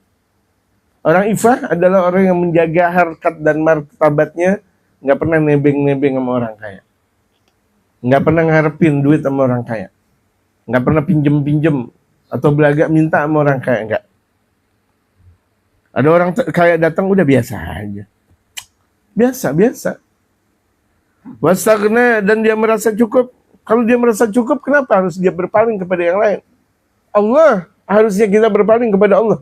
Orang ifah adalah orang yang menjaga harkat dan martabatnya, nggak pernah nebeng-nebeng sama orang kaya. Nggak pernah ngarepin duit sama orang kaya. Nggak pernah pinjem-pinjem atau belagak minta sama orang kaya, enggak. Ada orang kaya datang udah biasa aja. Biasa. Wastaghna, dan dia merasa cukup. Kalau dia merasa cukup, kenapa harus dia berpaling kepada yang lain? Allah, harusnya kita berpaling kepada Allah.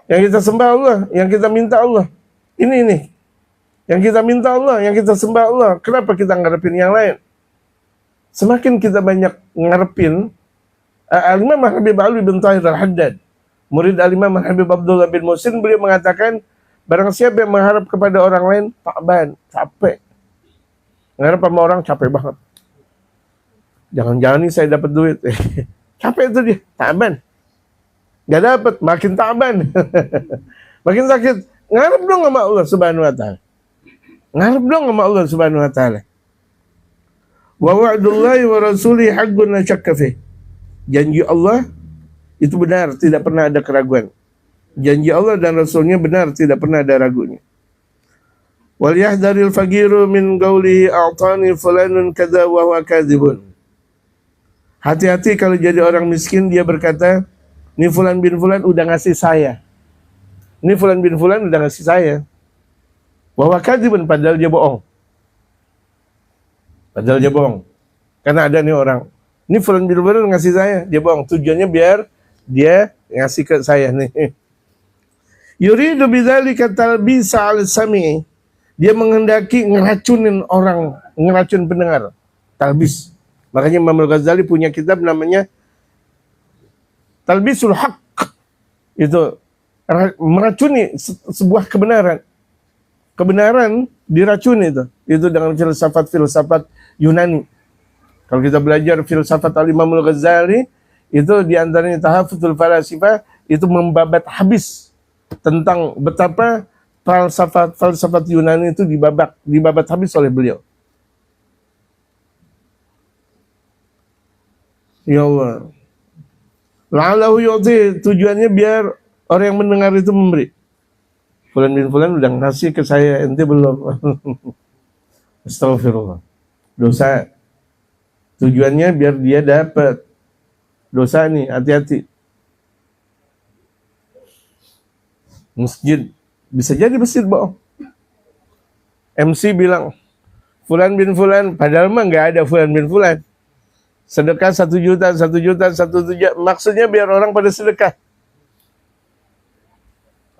Yang kita sembah Allah, yang kita minta Allah. Ini. Yang kita minta Allah, yang kita sembah Allah. Kenapa kita ngarepin yang lain? Semakin kita banyak ngarepin, Al-Imam Habib Ali bin Tahir Al-Haddad, murid Al-Imam Habib Abdullah bin Muhsin, beliau mengatakan, barang siapa yang mengharap kepada orang lain, takban, capek. Ngarep sama orang capek banget. Jangan-jangan nih saya dapat duit. Capek itu dia, takban. Gak dapat, makin takban. Makin sakit. Ngarep dong sama Allah Subhanahu wa taala. Ngarep dong sama Allah Subhanahu wa taala. Wa wa'dullahi wa rasuli haqqun la syakka fih. Janji Allah itu benar, tidak pernah ada keraguan. Janji Allah dan Rasulnya benar, tidak pernah ada ragunya. Wal yahdharil faqiru min qawlihi a'tani fulanun kadza wa huwa kadzibun. Hati-hati kalau jadi orang miskin dia berkata, ini fulan bin fulan udah ngasih saya. Ini fulan bin fulan udah ngasih saya. Wa huwa kadzibun, padahal dia bohong. Padahal dia bohong. Karena ada nih orang, ini fulan bin fulan ngasih saya, dia bohong. Tujuannya biar dia ngasih ke saya nih. Yuridu bidzalika talbisa al-sami'. Dia menghendaki ngeracunin orang, ngeracun pendengar. Talbis. Makanya Imam Al-Ghazali punya kitab namanya Talbisul Haq. Itu meracuni sebuah kebenaran. Kebenaran diracuni itu. Itu dengan filsafat Yunani. Kalau kita belajar filsafat Al-Imam Al-Ghazali, itu diantaranya Tahaffudzul Falasifah, itu membabat habis tentang betapa falsafat Yunani itu dibabat habis oleh beliau. Ya Allah. La'allahu yu'ti, tujuannya biar orang yang mendengar itu memberi. Fulan bin fulan udah ngasih ke saya, ente belum. Astagfirullah. Dosa. Tujuannya biar dia dapat. Dosa nih, hati-hati. Masjid. Bisa jadi masjid bohong. MC bilang, fulan bin fulan, padahal mah nggak ada fulan bin fulan. Sedekah 1 juta, 1 juta, 1 juta. Maksudnya biar orang pada sedekah.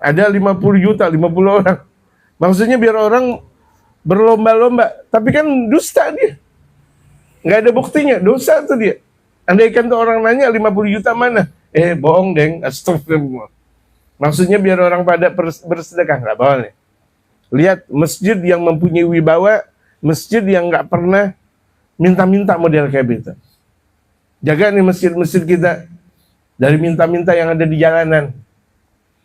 Ada 50 juta, 50 orang. Maksudnya biar orang berlomba-lomba. Tapi kan dusta dia. Nggak ada buktinya, dosa tuh dia. Andaikan tuh orang nanya 50 juta mana? Bohong deng, astagfirullah. Maksudnya biar orang pada bersedekah, nggak boleh. Lihat masjid yang mempunyai wibawa, masjid yang nggak pernah minta-minta model kayak gitu. Jaga nih masjid-masjid kita dari minta-minta yang ada di jalanan.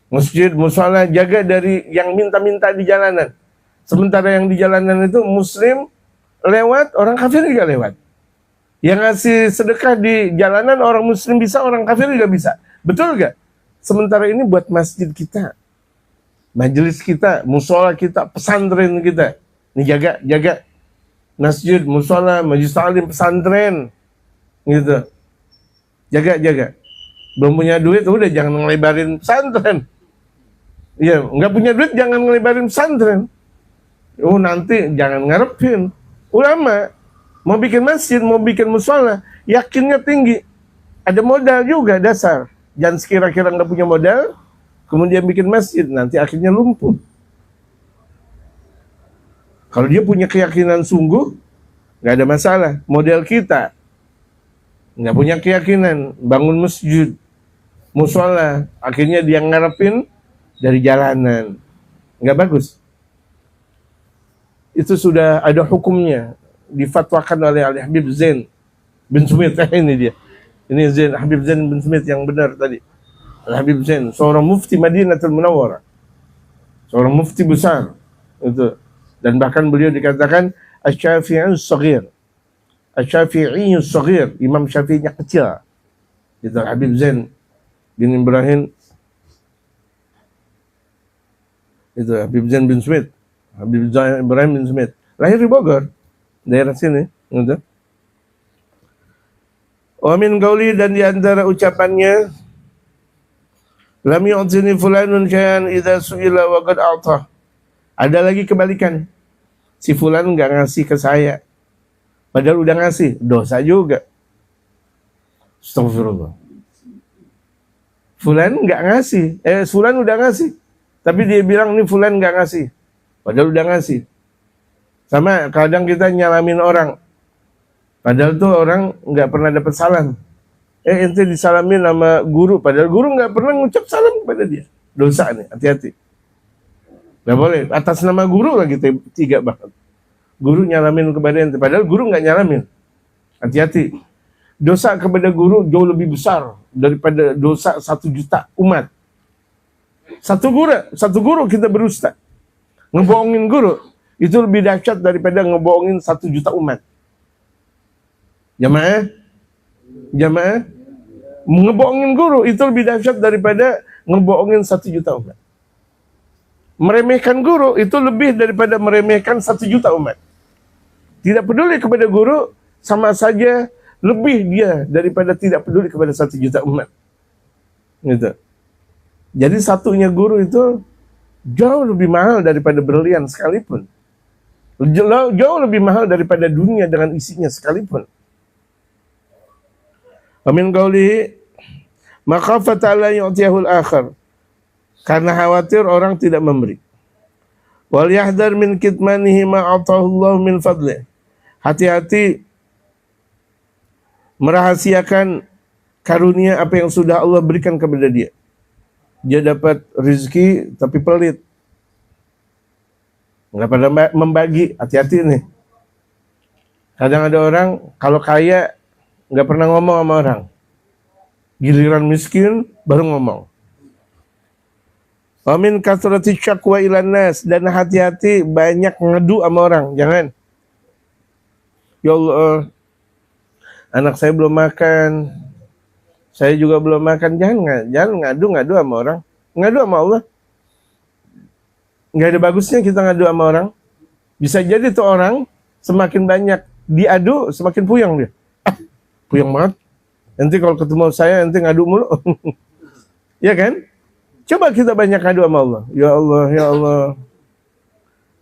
Masjid, mushola, jaga dari yang minta-minta di jalanan. Sementara yang di jalanan itu muslim, lewat, orang kafir juga lewat. Yang ngasih sedekah di jalanan orang muslim bisa, orang kafir juga bisa. Betul gak? Sementara ini buat masjid kita, majelis kita, musola kita, pesantren kita. Ini jaga masjid, musola, majelis taklim, pesantren, gitu. Jaga. Belum punya duit, udah jangan ngelebarin pesantren. Iya, nggak punya duit jangan ngelebarin pesantren. Oh nanti jangan ngarepin. Ulama mau bikin masjid, mau bikin musola, yakinnya tinggi. Ada modal juga dasar. Jangan sekira-kira nggak punya modal, kemudian bikin masjid, nanti akhirnya lumpuh. Kalau dia punya keyakinan sungguh, nggak ada masalah. Model kita nggak punya keyakinan, bangun masjid, musola, akhirnya dia ngarepin dari jalanan, nggak bagus. Itu sudah ada hukumnya, difatwakan oleh Habib Zain bin Sumit. Ini dia. Ini Habib Zain bin Sumit yang benar tadi. Habib Zain, seorang mufti Madinatul Munawwarah. Seorang mufti besar. Itu. Dan bahkan beliau dikatakan Asy-Syafi'i Shaghir. Asy-Syafi'i Shaghir, Imam Syafi'inya kecil. Itu Habib Zain bin Ibrahim. Itu Habib Zain bin Sumit. Habib Zain Ibrahim bin Sumit. Lahir di Bogor, daerah sini. Gitu. Wa min qauli, dan di antara ucapannya, lam yu'tini fulanun syai'an idza su'ila wa qad a'ta. Ada lagi kebalikan. Si fulan enggak ngasih ke saya, padahal udah ngasih, dosa juga. Astagfirullah. Fulan enggak ngasih, fulan udah ngasih, tapi dia bilang ini fulan enggak ngasih, padahal udah ngasih. Sama kadang kita nyalamin orang, padahal tuh orang nggak pernah dapat salam. Ente disalamin sama guru, padahal guru nggak pernah ngucap salam kepada dia. Dosa nih, hati-hati. Nggak boleh, atas nama guru lagi tiga banget. Guru nyalamin kepada ente, padahal guru nggak nyalamin. Hati-hati. Dosa kepada guru jauh lebih besar daripada dosa 1 juta umat. Satu guru kita berusta. Ngebohongin guru itu lebih dahsyat daripada ngebohongin 1 juta umat. Jamaah, ngebohongin guru itu lebih dahsyat daripada ngebohongin 1 juta umat. Meremehkan guru itu lebih daripada meremehkan 1 juta umat. Tidak peduli kepada guru sama saja lebih dia daripada tidak peduli kepada 1 juta umat. Gitu. Jadi satunya guru itu jauh lebih mahal daripada berlian sekalipun. Jauh lebih mahal daripada dunia dengan isinya sekalipun. Amin qaulihi makhafata la yu'tiyahul akhar, karena khawatir orang tidak memberi. Wal yahdar min kitmanihi ma atahu Allah min fadli. Hati-hati merahasiakan karunia apa yang sudah Allah berikan kepada dia. Dia dapat rezeki tapi pelit, nggak pada membagi. Hati-hati nih. Kadang ada orang kalau kaya nggak pernah ngomong sama orang, giliran miskin baru ngomong. Amin kasrati syakwa ilan nas, dan hati-hati banyak ngedu sama orang. Jangan. Ya Allah, anak saya belum makan, saya juga belum makan. Jangan ngadu sama orang. Ngadu sama Allah. Nggak ada bagusnya kita ngadu sama orang. Bisa jadi tuh orang semakin banyak diadu, semakin puyeng dia. Puyeng banget. Nanti kalau ketemu saya, nanti ngadu mulu. Ya kan? Coba kita banyak ngadu sama Allah. Ya Allah, ya Allah.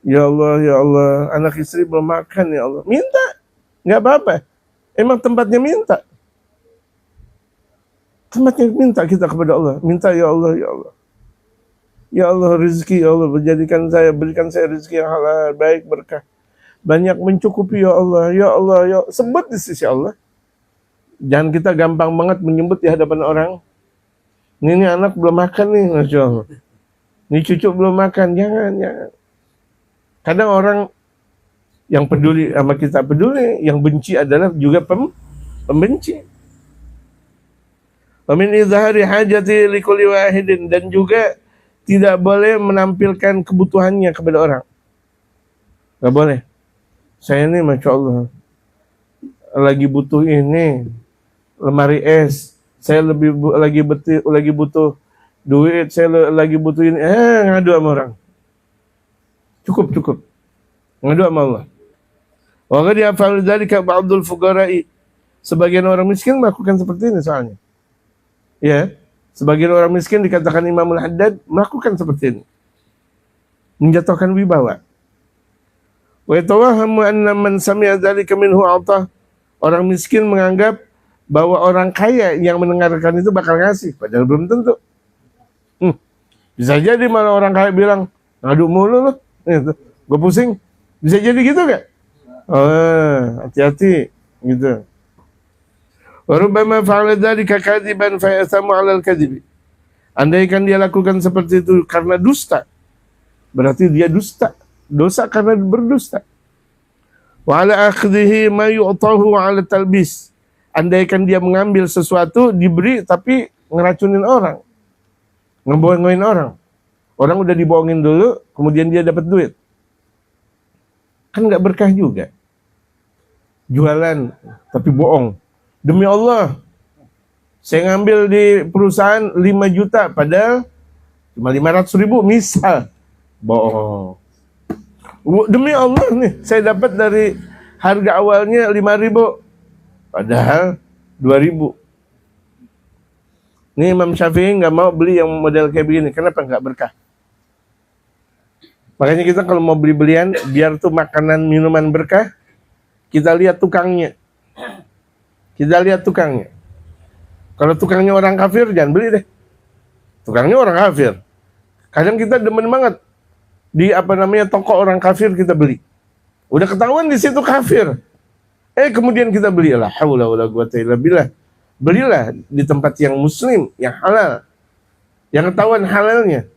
Ya Allah, ya Allah. Anak istri belum makan, ya Allah. Minta. Nggak apa-apa. Emang tempatnya minta. Tempatnya minta kita kepada Allah. Minta, ya Allah, ya Allah. Ya Allah, rezeki, ya Allah, berikan saya rezeki yang halal, baik, berkah. Banyak mencukupi, ya Allah, ya Allah, ya Allah. Sebut di sisi Allah. Jangan kita gampang banget menyebut di hadapan orang. Ini anak belum makan nih, Masya Allah. Ini cucu belum makan, jangan. Kadang orang yang peduli sama kita peduli, yang benci adalah juga pembenci. Wa min izhari hajati likulli wahidin, dan juga tidak boleh menampilkan kebutuhannya kepada orang. Gak boleh. Saya ini Masya Allah lagi butuh ini lemari es. Saya lagi butuh duit. Saya lagi butuh ini. Ngadu sama orang. Cukup. Ngadu sama Allah. Wa qad yaf'alu dzalika ba'dul fuqara'i. Sebagian orang miskin melakukan seperti ini soalnya. Ya, sebagian orang miskin dikatakan Imamul Haddad melakukan seperti ini. Menjatuhkan wibawa. Wa yatawahhamu anna man sami'a dzalika minhu a'tah. Orang miskin menganggap bahwa orang kaya yang mendengarkan itu bakal ngasih, padahal belum tentu. Bisa jadi malah orang kaya bilang, ngadu mulu loh, gitu. Gue pusing. Bisa jadi gitu gak? Hati-hati, gitu. Wa rubbama fa'ala dzalika kadiban fa yathamu 'alal kadhibi. Andaikan dia lakukan seperti itu karena dusta, berarti dia dusta, dosa karena berdusta. Wa 'ala akhdhihi ma yu'tahu 'ala talbis. Andaikan dia mengambil sesuatu diberi tapi ngeracunin orang, ngebohongin orang. Orang udah dibohongin dulu, kemudian dia dapat duit. Kan nggak berkah juga. Jualan tapi bohong. Demi Allah, saya ngambil di perusahaan 5 juta, padahal cuma 500.000 misal. Bohong. Demi Allah nih, saya dapat dari harga awalnya 5.000, padahal 2.000. Ini Imam Syafi'i nggak mau beli yang model kayak begini. Kenapa nggak berkah? Makanya kita kalau mau beli-belian, biar tuh makanan minuman berkah, kita lihat tukangnya. Kalau tukangnya orang kafir, jangan beli deh. Tukangnya orang kafir. Kadang kita demen banget di toko orang kafir kita beli. Udah ketahuan di situ kafir. Kemudian kita beli. La haula wala quwata illa billah. Belilah di tempat yang muslim, yang halal. Yang ketahuan halalnya.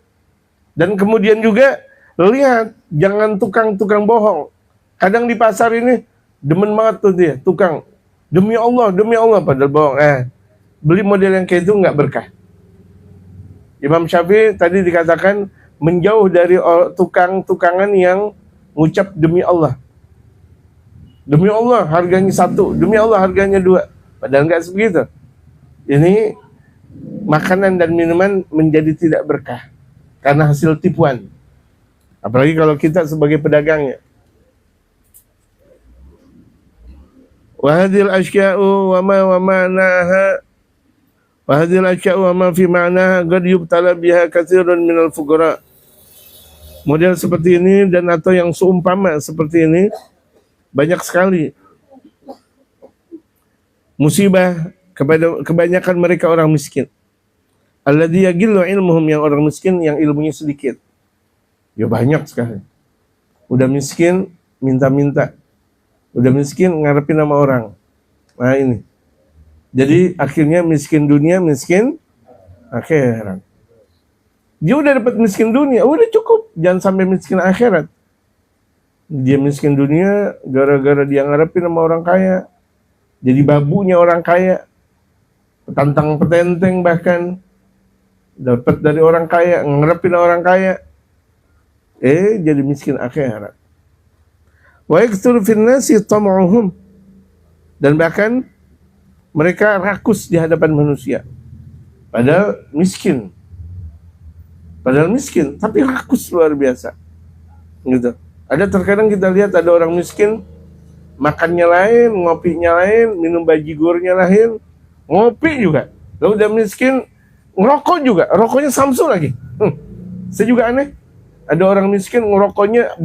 Dan kemudian juga lihat, jangan tukang-tukang bohong. Kadang di pasar ini demen banget tuh dia, tukang. Demi Allah, padahal bohong. Beli model yang kayak itu nggak berkah. Imam Syafi'i tadi dikatakan menjauh dari tukang-tukangan yang ngucap demi Allah. Demi Allah harganya 1, demi Allah harganya 2. Padahal nggak sebegitu. Ini makanan dan minuman menjadi tidak berkah karena hasil tipuan. Apalagi kalau kita sebagai pedagangnya. Wahadil asya'u wa ma fi ma'naha qad yubtala biha katsirun minal fuqara. Model seperti ini dan atau yang seumpama seperti ini banyak sekali musibah kepada kebanyakan mereka orang miskin. Alladzi yaqillu ilmuhum, yang orang miskin yang ilmunya sedikit. Ya banyak sekali. Udah miskin minta-minta. Udah miskin ngarepin sama orang. Nah ini. Jadi akhirnya miskin dunia, miskin akhirat. Dia udah dapat miskin dunia, udah cukup. Jangan sampai miskin akhirat. Dia miskin dunia gara-gara dia ngarepin sama orang kaya. Jadi babunya orang kaya. Petantang petenteng bahkan. Dapat dari orang kaya, ngarepin orang kaya. Jadi miskin akhirat. Wa yaktsuru fin nasi tam'uhum, dan bahkan mereka rakus di hadapan manusia. Padahal miskin, tapi rakus luar biasa. Gitu. Ada terkadang kita lihat ada orang miskin, makannya lain, ngopinya lain, minum bajigurnya lain, ngopi juga. Lalu udah miskin, ngerokok juga, rokoknya Samsung lagi. Saya juga aneh. Ada orang miskin ngerokoknya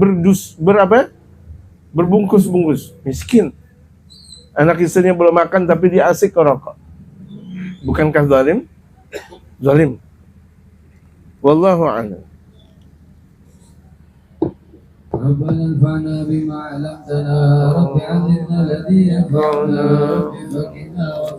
berbungkus-bungkus. Miskin. Anak istrinya belum makan tapi dia asik ngerokok. Bukankah zalim? Zalim. Wallahu a'lam. ربنا انفعنا بما علمتنا رب علمنا الذي ينفعنا رب فقنا